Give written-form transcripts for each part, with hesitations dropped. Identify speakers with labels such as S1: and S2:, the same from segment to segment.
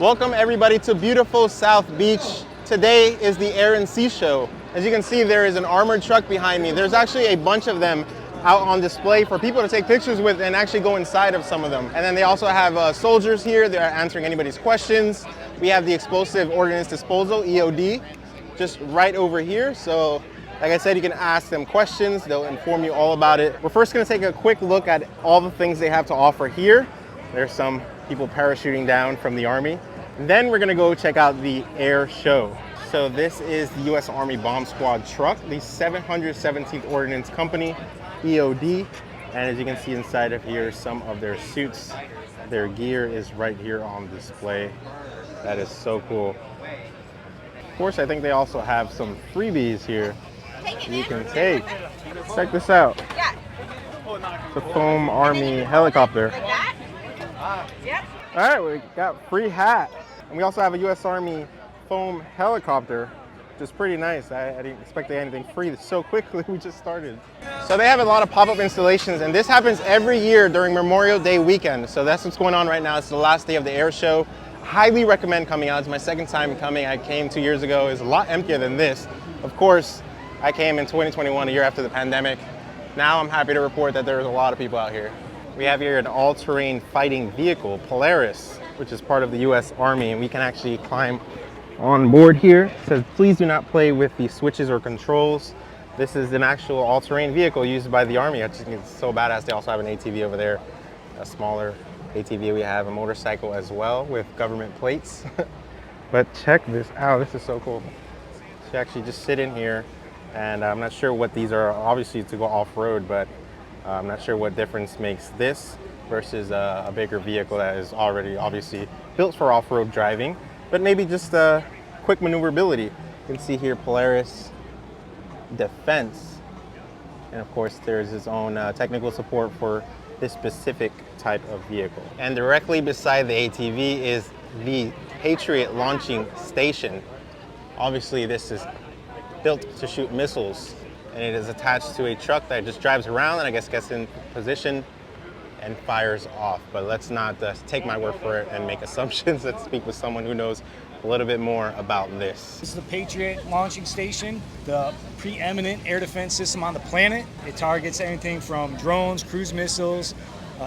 S1: Welcome everybody to beautiful South Beach. Today is the Air Sea Show. As you can see, there is an armored truck behind me. There's actually a bunch of them out on display for people to take pictures with and actually go inside of some of them. And then they also have soldiers here. They're answering anybody's questions. We have the Explosive Ordnance Disposal, EOD, just right over here. So like I said, you can ask them questions. They'll inform you all about it. We're first gonna take a quick look at all the things they have to offer here. There's some people parachuting down from the Army. Then we're gonna go check out the air show. So this is the U.S. Army Bomb Squad truck, the 717th Ordnance Company, EOD. And as you can see inside of here, some of their suits, their gear is right here on display. That is so cool. Of course, I think they also have some freebies here you can take. Check this out. It's a foam Army helicopter. All right, we got free hat. And we also have a U.S. Army foam helicopter, which is pretty nice. I didn't expect anything free so quickly. We just started. So they have a lot of pop-up installations, and this happens every year during Memorial Day weekend. So that's what's going on right now. It's the last day of the air show. Highly recommend coming out. It's my second time coming. I came 2 years ago. It's a lot emptier than this. Of course, I came in 2021, a year after the pandemic. Now I'm happy to report that there's a lot of people out here. We have here an all-terrain fighting vehicle, Polaris, which is part of the U.S. Army, and we can actually climb on board here. It says, please do not play with the switches or controls. This is an actual all-terrain vehicle used by the Army. I just think it's so badass. They also have an ATV over there, a smaller ATV. We have a motorcycle as well with government plates. But check this out. This is so cool. So you actually just sit in here, and I'm not sure what these are, obviously to go off-road, but I'm not sure what difference makes this versus a bigger vehicle that is already obviously built for off-road driving, but maybe just quick maneuverability. You can see here Polaris Defense, and of course there's its own technical support for this specific type of vehicle. And directly beside the ATV is the Patriot launching station. Obviously this is built to shoot missiles, and it is attached to a truck that just drives around and I guess gets in position and fires off. But let's not take my word for it and make assumptions. Let's speak with someone who knows a little bit more about this.
S2: This is the Patriot launching station, the preeminent air defense system on the planet. It targets anything from drones, cruise missiles,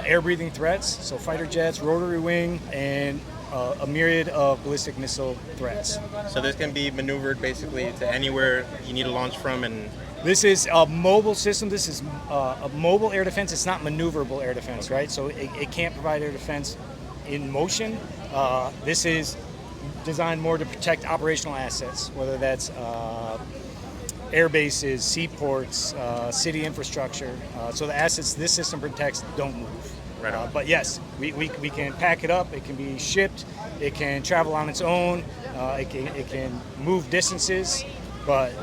S2: air-breathing threats, so fighter jets, rotary wing, and a myriad of ballistic missile threats.
S1: So this can be maneuvered basically to anywhere you need to launch from, and
S2: this is a mobile system. This is a mobile air defense. It's not maneuverable air defense, right? So it can't provide air defense in motion. This is designed more to protect operational assets, whether that's air bases, seaports, city infrastructure. So the assets this system protects don't move.
S1: Right on.
S2: But yes, we can pack it up. It can be shipped. It can travel on its own. It can move distances, but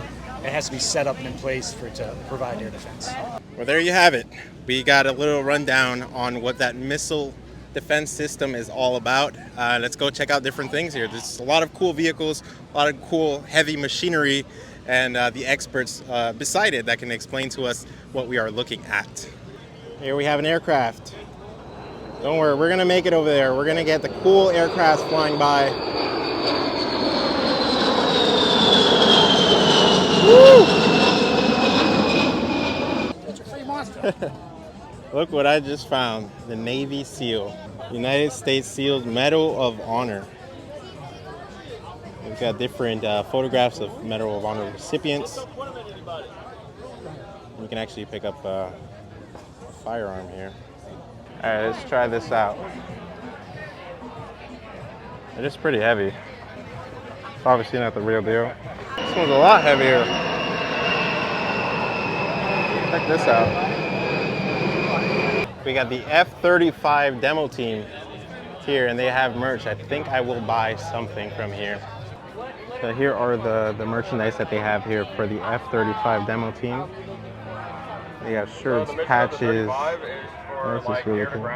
S2: it has to be set up and in place for it to provide air defense.
S1: Well, there you have it. We got a little rundown on what that missile defense system is all about. Let's go check out different things here. There's a lot of cool vehicles, a lot of cool heavy machinery, and the experts beside it that can explain to us what we are looking at. Here we have an aircraft. Don't worry, we're gonna make it over there. We're gonna get the cool aircrafts flying by. Woo! Look what I just found, the Navy SEAL. United States SEALs Medal of Honor. We've got different photographs of Medal of Honor recipients. You can actually pick up a firearm here. All right, let's try this out. It is pretty heavy. It's obviously not the real deal. This one's a lot heavier. Check this out. We got the F-35 demo team here, and they have merch. I think I will buy something from here. So here are the merchandise that they have here for the F-35 demo team. They got shirts, patches. This is really cool.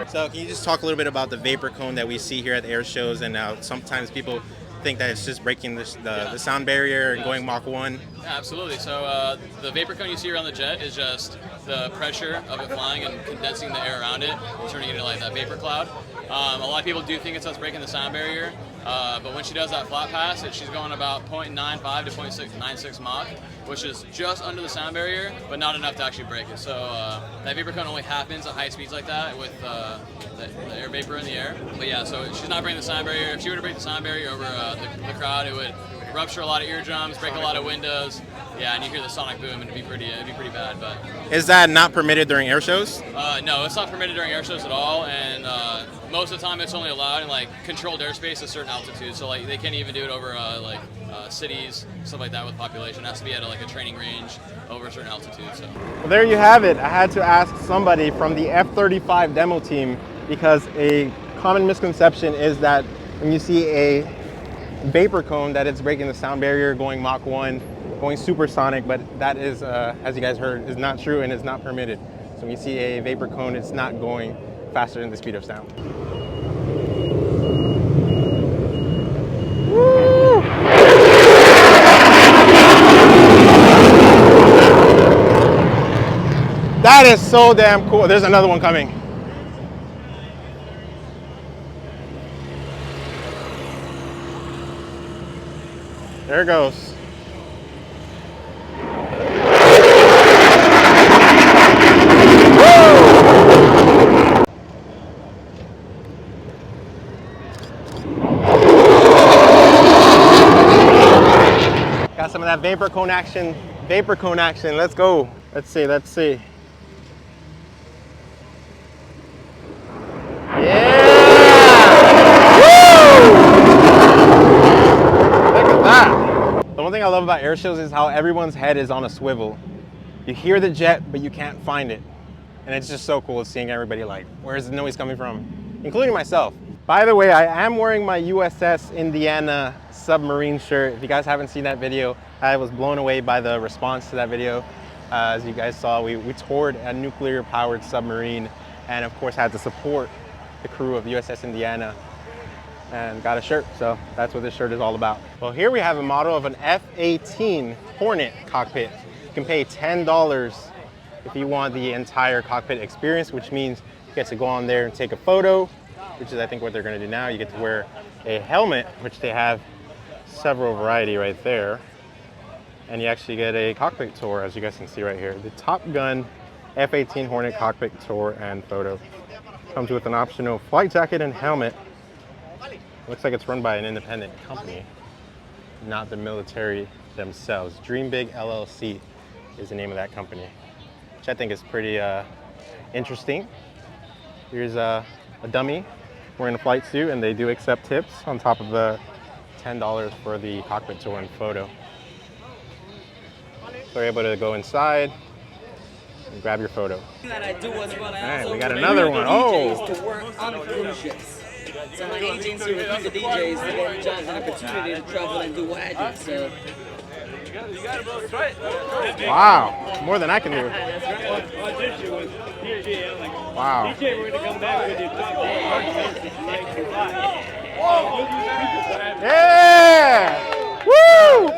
S1: So can you just talk a little bit about the vapor cone that we see here at the air shows, and sometimes people think that it's just breaking the sound barrier and going Mach 1?
S3: Absolutely. So the vapor cone you see around the jet is just the pressure of it flying and condensing the air around it, turning it into like that vapor cloud. A lot of people do think it's us breaking the sound barrier, but when she does that flat pass, she's going about 0.95 to 0.96 Mach, which is just under the sound barrier, but not enough to actually break it. So that vapor cone only happens at high speeds like that with the air vapor in the air. But yeah, so she's not breaking the sound barrier. If she were to break the sound barrier over the crowd, it would rupture a lot of eardrums, break a lot of windows. Yeah, and you hear the sonic boom, and it'd be pretty bad. But
S1: is that not permitted during air shows?
S3: No, it's not permitted during air shows at all, and most of the time it's only allowed in like controlled airspace at certain altitudes. So like they can't even do it over cities, stuff like that with population. It has to be at like a training range over a certain altitude. So.
S1: Well, there you have it. I had to ask somebody from the F-35 demo team because a common misconception is that when you see a vapor cone that it's breaking the sound barrier, going Mach 1, going supersonic, but that is, as you guys heard, is not true and is not permitted. So when you see a vapor cone, it's not going faster than the speed of sound. Woo! That is so damn cool. There's another one coming. There it goes. Got some of that vapor cone action. Vapor cone action. Let's go. Let's see. Let's see. Yeah! Woo! Look at that. The one thing I love about air shows is how everyone's head is on a swivel. You hear the jet, but you can't find it. And it's just so cool seeing everybody like, where's the noise coming from? Including myself. By the way, I am wearing my USS Indiana submarine shirt. If you guys haven't seen that video, I was blown away by the response to that video. As you guys saw, we toured a nuclear powered submarine and of course had to support the crew of USS Indiana and got a shirt. So that's what this shirt is all about. Well, here we have a model of an F-18 Hornet cockpit. You can pay $10 if you want the entire cockpit experience, which means you get to go on there and take a photo, which is I think what they're going to do now. You get to wear a helmet, which they have several variety right there, and you actually get a cockpit tour, as you guys can see right here. The Top Gun F-18 Hornet cockpit tour and photo comes with an optional flight jacket and helmet. Looks like it's run by an independent company, not the military themselves. Dream Big LLC is the name of that company, which I think is pretty interesting. Here's a dummy wearing a flight suit, and they do accept tips on top of the $10 for the cockpit tour and photo. So you're able to go inside and grab your photo. Alright, we got another one. Oh!
S4: To work on cruise ships. So my agency recruits the DJs to get jobs and opportunity to travel and do what I do. So.
S1: Wow, more than I can do. Wow. Yeah! Woo!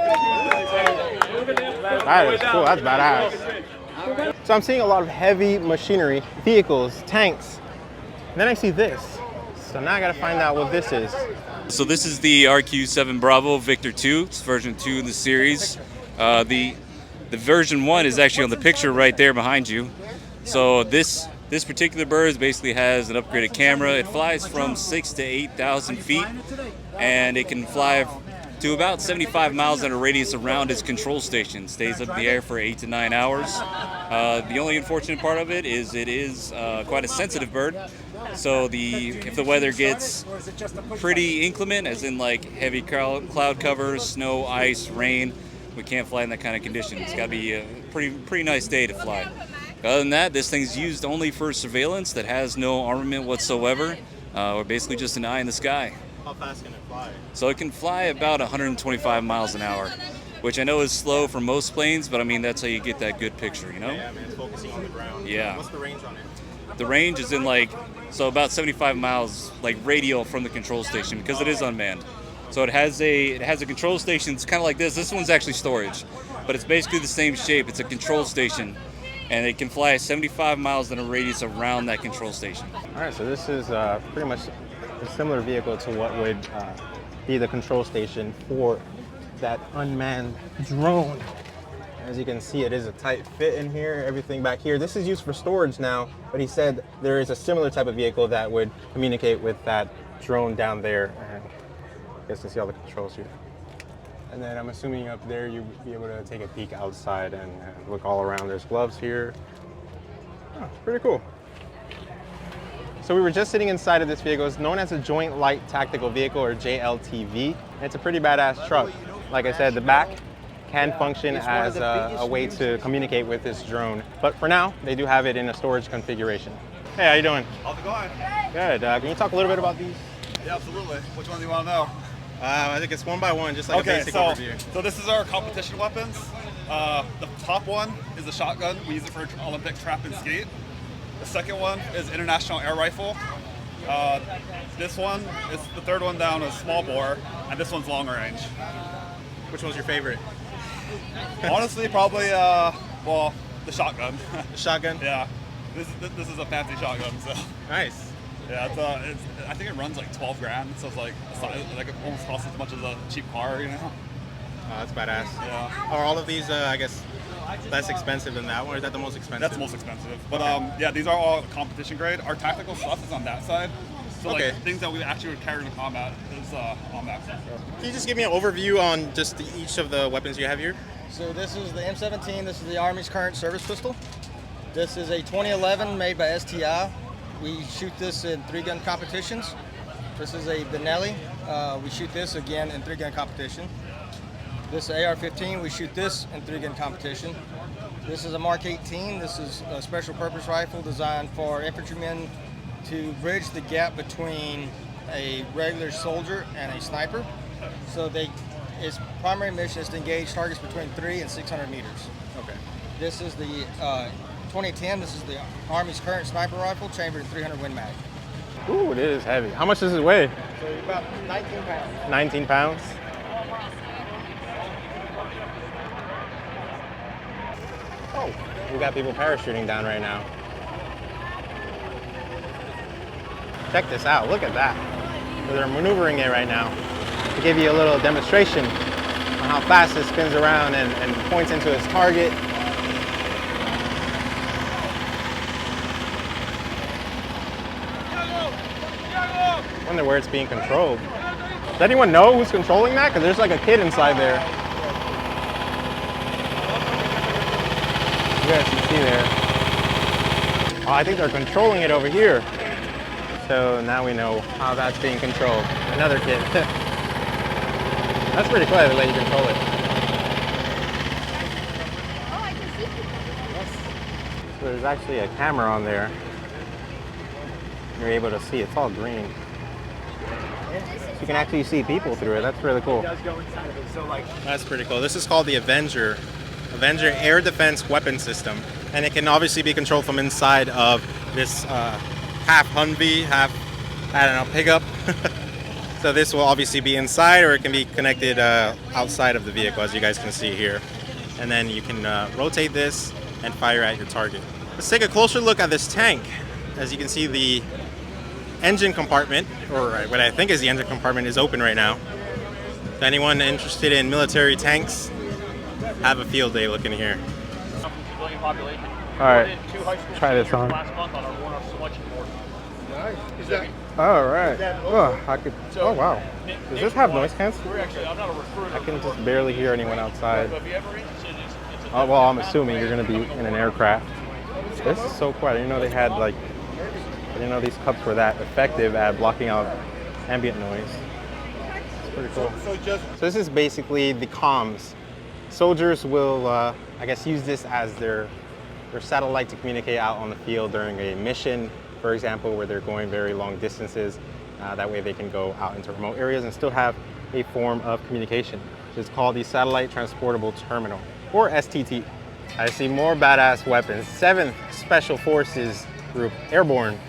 S1: That is cool, that's badass. So I'm seeing a lot of heavy machinery, vehicles, tanks. And then I see this. So now I gotta find out what this is.
S5: So this is the RQ-7 Bravo Victor 2. It's version 2 in the series. The version 1 is actually on the picture right there behind you. So this particular bird basically has an upgraded camera. It flies from 6,000 to 8,000 feet, and it can fly to about 75 miles in a radius around its control station. Stays up in the air for 8 to 9 hours. The only unfortunate part of it is quite a sensitive bird. So if the weather gets pretty inclement, as in like heavy cloud cover, snow, ice, rain, we can't fly in that kind of condition. It's got to be a pretty nice day to fly. Other than that, this thing's used only for surveillance that has no armament whatsoever, or basically just an eye in the sky.
S1: How fast can it fly?
S5: So it can fly about 125 miles an hour, which I know is slow for most planes, but I mean, that's how you get that good picture, you know?
S1: Yeah, man, it's focusing on the ground.
S5: Yeah.
S1: What's the range on it?
S5: The range is in about 75 miles, like radial from the control station, because it is unmanned. So it has a control station. It's kind of like this. This one's actually storage, but it's basically the same shape. It's a control station, and it can fly at 75 miles in a radius around that control station.
S1: All right, so this is pretty much a similar vehicle to what would be the control station for that unmanned drone. As you can see, it is a tight fit in here, everything back here. This is used for storage now, but he said there is a similar type of vehicle that would communicate with that drone down there. And you guys can see all the controls here. And then I'm assuming up there you'll be able to take a peek outside and look all around. There's gloves here. Oh, it's pretty cool. So we were just sitting inside of this vehicle. It's known as a Joint Light Tactical Vehicle, or JLTV. And it's a pretty badass truck. Like I said, the back can function as a way to communicate with this drone. But for now, they do have it in a storage configuration. Hey, how you doing?
S6: How's it going?
S1: Good. Can you talk a little bit about these?
S6: Yeah, absolutely. Which one do you want to know?
S1: I think it's one by one, just like a basic overview.
S6: So this is our competition weapons. The top one is a shotgun. We use it for Olympic trap and skate. The second one is International Air Rifle. This one is the third one down is small bore, and this one's long range.
S1: Which one's your favorite?
S6: Honestly, probably well, the shotgun.
S1: The shotgun?
S6: Yeah. This is a fancy shotgun, so.
S1: Nice.
S6: Yeah, I think it runs like 12 grand, so it's like it almost costs as much as a cheap car, you know?
S1: Oh, that's badass.
S6: Yeah.
S1: Are all of these, I guess, less expensive than that one, or is that the most expensive?
S6: That's the most expensive. But yeah, these are all competition grade. Our tactical stuff is on that side. So like things that we actually would carry in combat is on that side.
S1: Can you just give me an overview on just each of the weapons you have here?
S7: So this is the M17. This is the Army's current service pistol. This is a 2011 made by STI. We shoot this in 3-gun competitions. This is a Benelli. We shoot this again in 3-gun competition. This is AR-15. We shoot this in 3-gun competition. This is a Mark 18. This is a special purpose rifle designed for infantrymen to bridge the gap between a regular soldier and a sniper. So its primary mission is to engage targets between 300 and 600 meters.
S1: Okay.
S7: This is the 2010. This is the Army's current sniper rifle, chambered in 300 Win Mag.
S1: Ooh, it is heavy. How much does it weigh?
S7: So about 19 pounds.
S1: 19 pounds? Oh, we got people parachuting down right now. Check this out, look at that. So they're maneuvering it right now to give you a little demonstration on how fast it spins around and points into its target. I wonder where it's being controlled. Does anyone know who's controlling that? Because there's like a kid inside there. You guys can see there. Oh, I think they're controlling it over here. So now we know how that's being controlled. Another kid. That's pretty clever, they let you control it.
S8: Oh, I can see people.
S1: So there's actually a camera on there. You're able to see, it's all green. So you can actually see people through it. That's really cool. That's pretty cool. This is called the Avenger Air Defense Weapon System. And it can obviously be controlled from inside of this half Humvee, half, I don't know, pickup. So this will obviously be inside, or it can be connected outside of the vehicle, as you guys can see here. And then you can rotate this and fire at your target. Let's take a closer look at this tank. As you can see, the engine compartment, or what I think is the engine compartment, is open right now. If anyone interested in military tanks, have a field day looking here. All right, try this on. All right. Oh wow. Does this have noise cancel? I can just barely hear anyone outside. Oh well, I'm assuming you're going to be in an aircraft. This is so cool. I didn't know they had like. I didn't know these cups were that effective at blocking out ambient noise. It's pretty cool. So this is basically the comms. Soldiers will, I guess, use this as their satellite to communicate out on the field during a mission, for example, where they're going very long distances. That way they can go out into remote areas and still have a form of communication. It's called the Satellite Transportable Terminal, or STT. I see more badass weapons. 7th Special Forces Group, Airborne.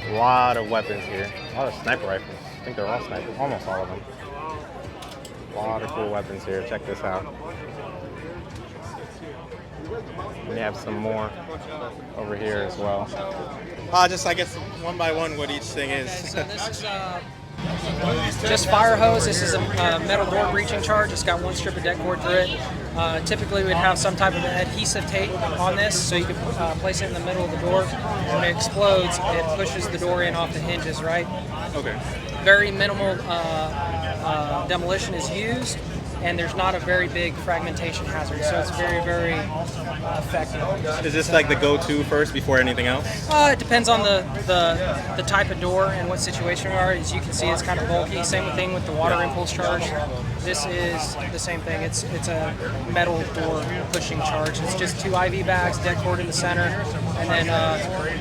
S1: A lot of weapons here. A lot of sniper rifles. I think they're all snipers, almost all of them. A lot of cool weapons here. Check this out. We have some more over here as well. Just I guess one by one what each thing is.
S9: So this is just fire hose. This is a metal door breaching charge. It's got one strip of deck cord through it. Typically we'd have some type of adhesive tape on this, so you can place it in the middle of the door. When it explodes, it pushes the door in off the hinges, right?
S1: Okay.
S9: Very minimal demolition is used, and there's not a very big fragmentation hazard, so it's very, very effective.
S1: Is this like the go-to first before anything else?
S9: It depends on the type of door and what situation we are. As you can see, it's kind of bulky. Same thing with the water impulse charge. This is the same thing. It's a metal door pushing charge. It's just 2 IV bags, dead cord in the center, and then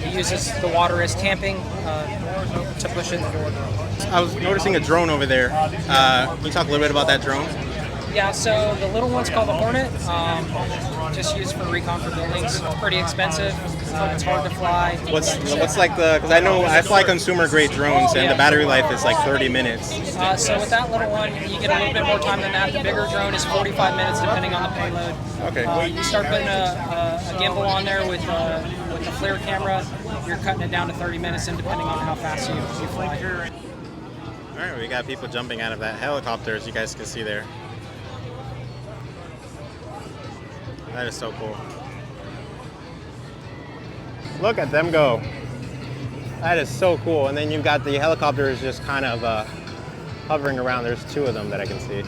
S9: it uses the water as tamping to push in the door.
S1: I was noticing a drone over there. Can you talk a little bit about that drone?
S9: Yeah, so the little one's called the Hornet, just used for recon for buildings. It's pretty expensive, it's hard to fly.
S1: What's like because I know I fly consumer grade drones and the battery life is like 30 minutes.
S9: So with that little one, you get a little bit more time than that. The bigger drone is 45 minutes depending on the payload.
S1: Okay.
S9: You start putting a gimbal on there with the FLIR camera, you're cutting it down to 30 minutes and depending on how fast you fly.
S1: All right, we got people jumping out of that helicopter, as you guys can see there. That is so cool. Look at them go. That is so cool. And then you've got the helicopters just kind of hovering around. There's 2 of them that I can see.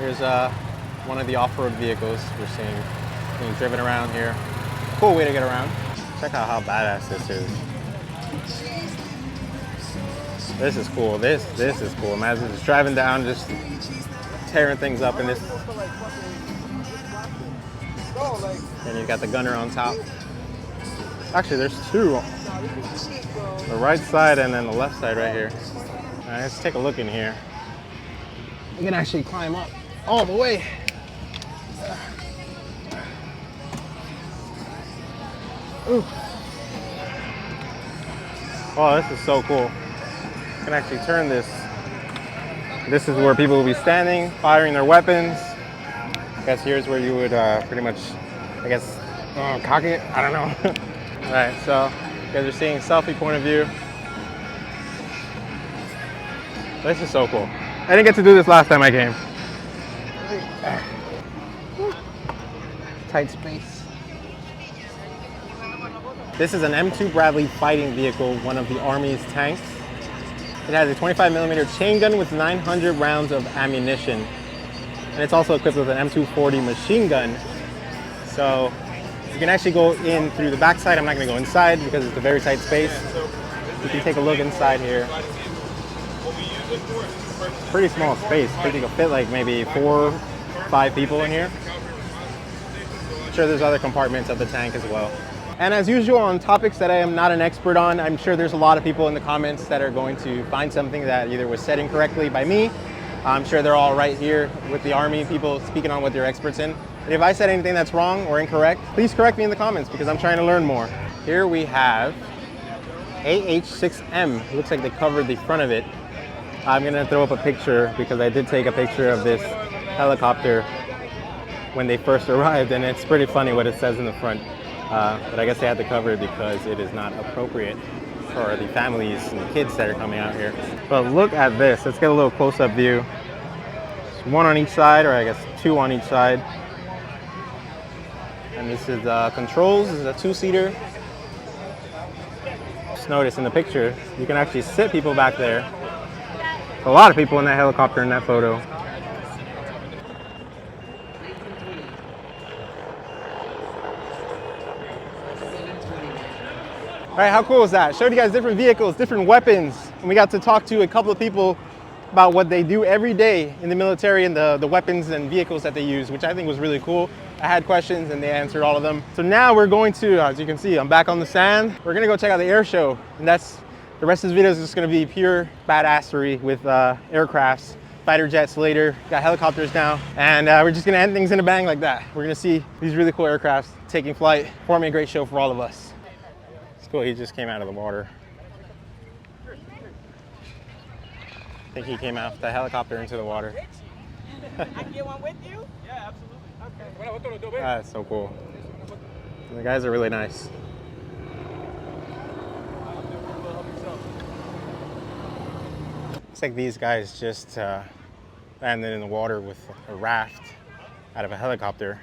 S1: Here's one of the off-road vehicles we're seeing being driven around here. Cool way to get around. Check out how badass this is. This is cool. This is cool. Imagine just driving down, just tearing things up in this. And you've got the gunner on top. Actually, there's 2. The right side and then the left side right here. All right, let's take a look in here. You can actually climb up all the way. Ooh. Oh, this is so cool. You can actually turn this. This is where people will be standing, firing their weapons. I guess here's where you would pretty much, I guess, cock it. I don't know. All right, so you guys are seeing selfie point of view. This is so cool. I didn't get to do this last time I came. Tight space. This is an M2 Bradley fighting vehicle, one of the Army's tanks. It has a 25mm chain gun with 900 rounds of ammunition. And it's also equipped with an M240 machine gun. So you can actually go in through the backside. I'm not gonna go inside because it's a very tight space. You can take a look inside here. Pretty small space. I think you can fit like maybe 4 or 5 people in here. I'm sure there's other compartments of the tank as well. And as usual, on topics that I am not an expert on, I'm sure there's a lot of people in the comments that are going to find something that either was said incorrectly by me. I'm sure they're all right here with the Army people speaking on what they're experts in. And if I said anything that's wrong or incorrect, please correct me in the comments because I'm trying to learn more. Here we have AH-6M. It looks like they covered the front of it. I'm gonna throw up a picture because I did take a picture of this helicopter when they first arrived, and it's pretty funny what it says in the front. But I guess they had to cover it because it is not appropriate for the families and kids that are coming out here. But look at this. Let's get a little close-up view. It's 1 on each side, or I guess 2 on each side. And this is controls. This is a 2-seater. Just notice in the picture, you can actually sit people back there. A lot of people in that helicopter in that photo. All right, how cool is that? Showed you guys different vehicles, different weapons, and we got to talk to a couple of people about what they do every day in the military and the weapons and vehicles that they use, which I think was really cool. I had questions and they answered all of them. So now we're going to, as you can see, I'm back on the sand. We're gonna go check out the air show, and that's the rest of this video is just gonna be pure badassery with aircrafts, fighter jets later, got helicopters now, and we're just gonna end things in a bang like that. We're gonna see these really cool aircrafts taking flight, forming a great show for all of us. It's cool, he just came out of the water. I think he came out the helicopter into the water.
S10: I can get one with you? Yeah, absolutely.
S1: That's so cool. The guys are really nice. Looks like these guys just landed in the water with a raft out of a helicopter.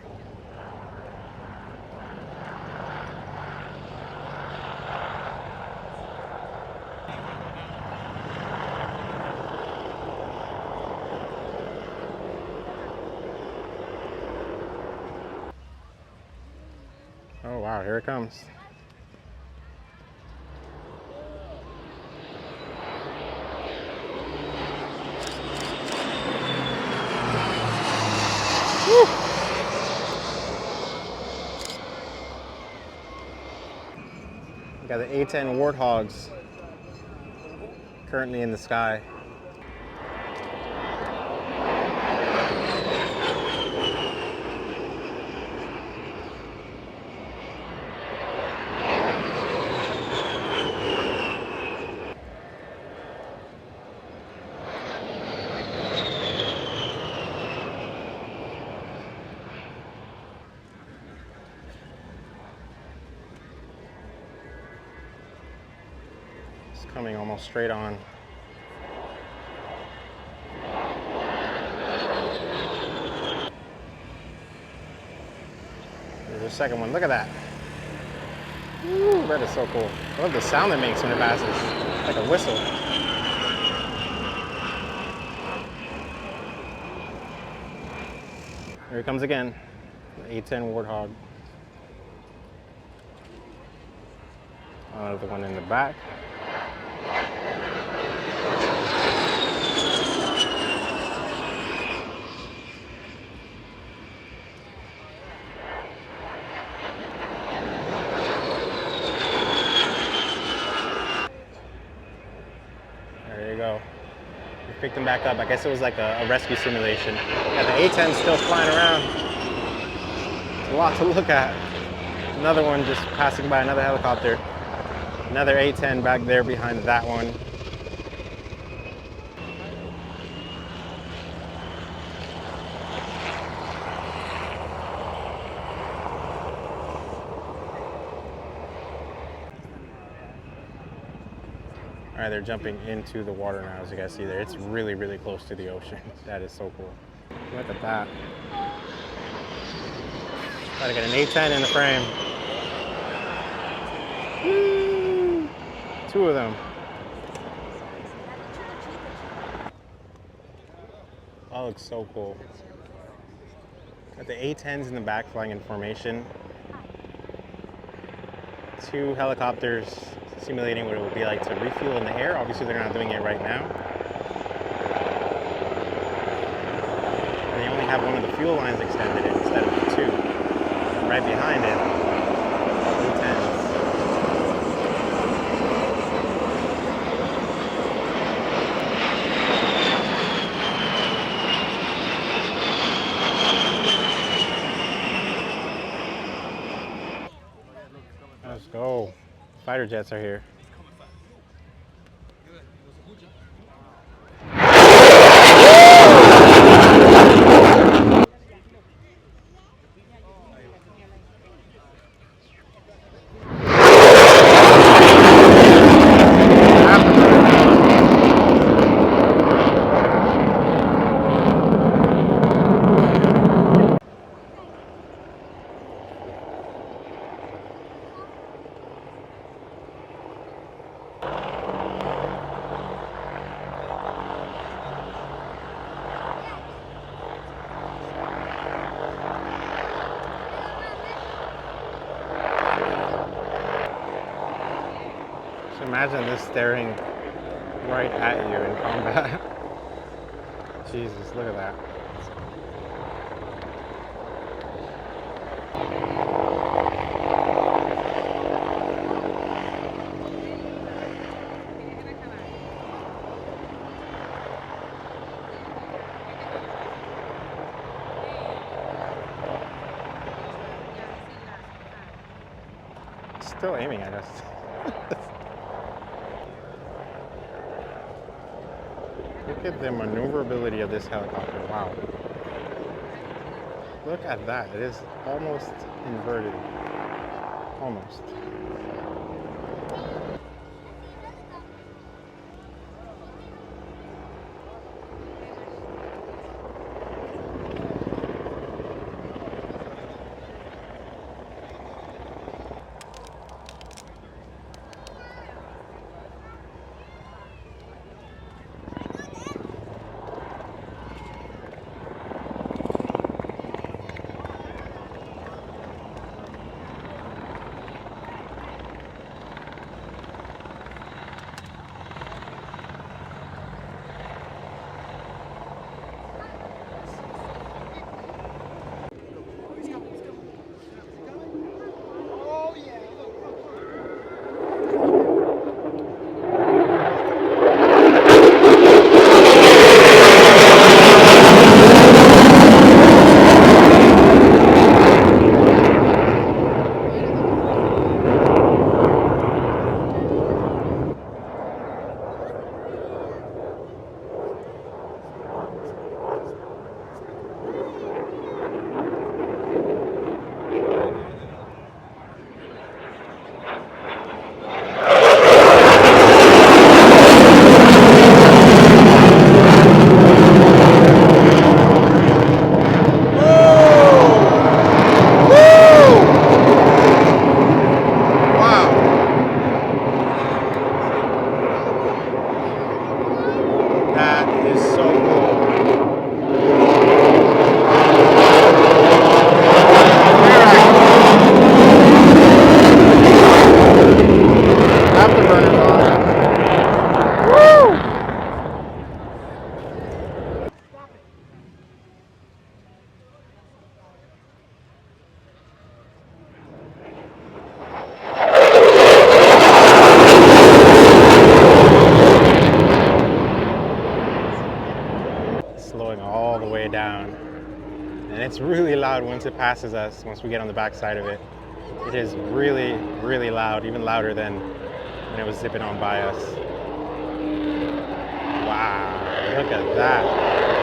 S1: Oh wow, here it comes. Woo. We got the A-10 Warthogs currently in the sky. Coming almost straight on. There's a second one. Look at that. Woo, that is so cool. I love the sound it makes when it passes. Like a whistle. Here it comes again. The A-10 Warthog. Another one in the back. Picked them back up. I guess it was like a rescue simulation. Got the A-10 still flying around. It's a lot to look at. Another one just passing by, another helicopter. Another A-10 back there behind that one. All right, they're jumping into the water now, as you guys see there. It's really, really close to the ocean. That is so cool. Look at that. Try to get an A-10 in the frame. Woo! Two of them. That looks so cool. Got the A-10s in the back flying in formation. Two helicopters simulating what it would be like to refuel in the air. Obviously, they're not doing it right now. And they only have one of the fuel lines extended instead of the two. Right behind it, A-10s. Let's go. Fighter jets are here. Imagine this staring right at you in combat. Jesus, look at that. Still aiming at us. Look at the maneuverability of this helicopter. Wow. Look at that. It is almost inverted. Almost. All the way down, and it's really loud once it passes us. Once we get on the back side of it, it is really, really loud, even louder than when it was zipping on by us. Wow, look at that.